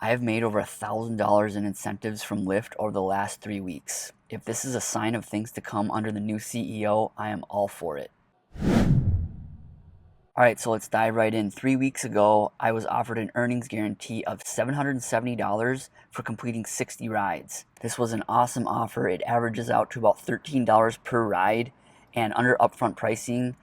I have made over $1,000 in incentives from Lyft over the last 3 weeks. If this is a sign of things to come under the new CEO, I am all for it. Alright, so let's dive right in. 3 weeks ago, I was offered an earnings guarantee of $770 for completing 60 rides. This was an awesome offer. It averages out to about $13 per ride, and under upfront pricing,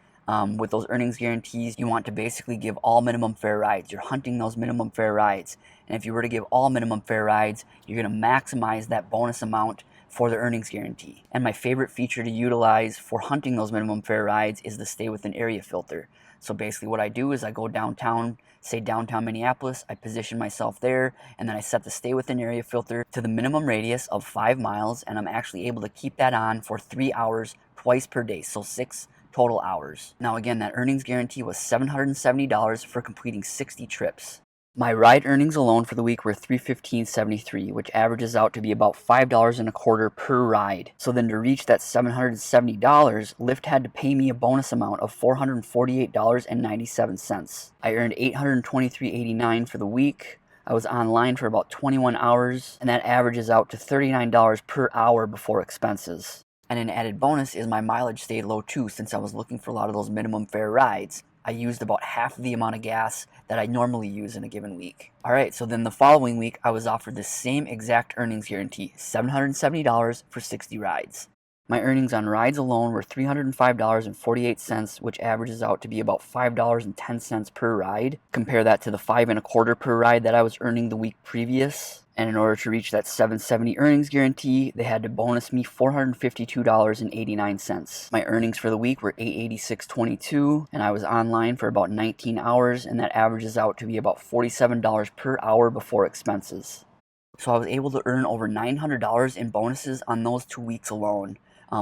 with those earnings guarantees, you want to basically give all minimum fare rides. You're hunting those minimum fare rides. And if you were to give all minimum fare rides, you're going to maximize that bonus amount for the earnings guarantee. And my favorite feature to utilize for hunting those minimum fare rides is the stay within area filter. So basically what I do is I go downtown, say downtown Minneapolis, I position myself there, and then I set the stay within area filter to the minimum radius of 5 miles, and I'm actually able to keep that on for 3 hours twice per day, so 6 total hours. Now again, that earnings guarantee was $770 for completing 60 trips. My ride earnings alone for the week were $315.73, which averages out to be about $5.25 per ride. So then to reach that $770, Lyft had to pay me a bonus amount of $448.97. I earned $823.89 for the week. I was online for about 21 hours, and that averages out to $39 per hour before expenses. And an added bonus is my mileage stayed low too, since I was looking for a lot of those minimum fare rides. I used about half the amount of gas that I normally use in a given week. Alright, so then the following week, I was offered the same exact earnings guarantee, $770 for 60 rides. My earnings on rides alone were $305.48, which averages out to be about $5.10 per ride. Compare that to the $5.25 per ride that I was earning the week previous. And in order to reach that $770 earnings guarantee, they had to bonus me $452.89. My earnings for the week were $886.22, and I was online for about 19 hours, and that averages out to be about $47 per hour before expenses. So I was able to earn over $900 in bonuses on those 2 weeks alone.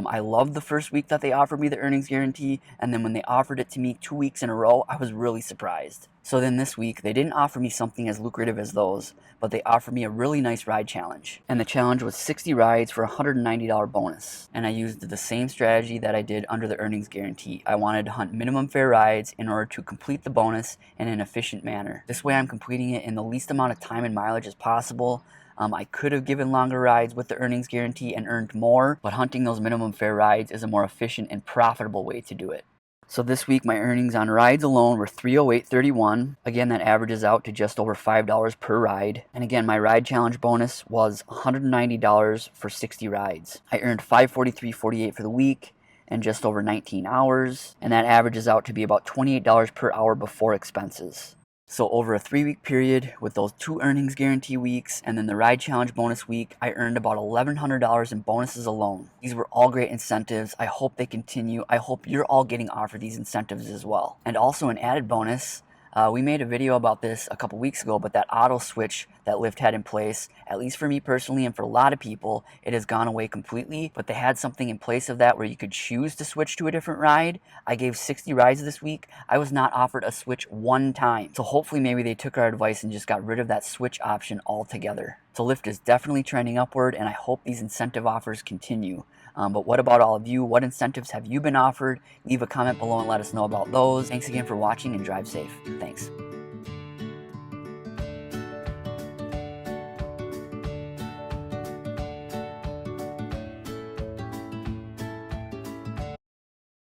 I loved the first week that they offered me the earnings guarantee, and then when they offered it to me 2 weeks in a row, I was really surprised. So then this week, they didn't offer me something as lucrative as those, but they offered me a really nice ride challenge. And the challenge was 60 rides for a $190 bonus. And I used the same strategy that I did under the earnings guarantee. I wanted to hunt minimum fare rides in order to complete the bonus in an efficient manner. This way I'm completing it in the least amount of time and mileage as possible. I could have given longer rides with the earnings guarantee and earned more, but hunting those minimum fare rides is a more efficient and profitable way to do it. So this week my earnings on rides alone were $308.31. Again, that averages out to just over $5 per ride. And again, my ride challenge bonus was $190 for 60 rides. I earned $543.48 for the week and just over 19 hours, and that averages out to be about $28 per hour before expenses. So over a 3-week period with those 2 earnings guarantee weeks and then the ride challenge bonus week, I earned about $1,100 in bonuses alone. These were all great incentives. I hope they continue. I hope you're all getting offered these incentives as well. And also an added bonus, we made a video about this a couple weeks ago, but that auto switch that Lyft had in place, at least for me personally and for a lot of people, it has gone away completely, but they had something in place of that where you could choose to switch to a different ride. I gave 60 rides this week. I was not offered a switch one time. So hopefully maybe they took our advice and just got rid of that switch option altogether. So Lyft is definitely trending upward, and I hope these incentive offers continue. But what about all of you? What incentives have you been offered? Leave a comment below and let us know about those. Thanks again for watching, and drive safe. Thanks.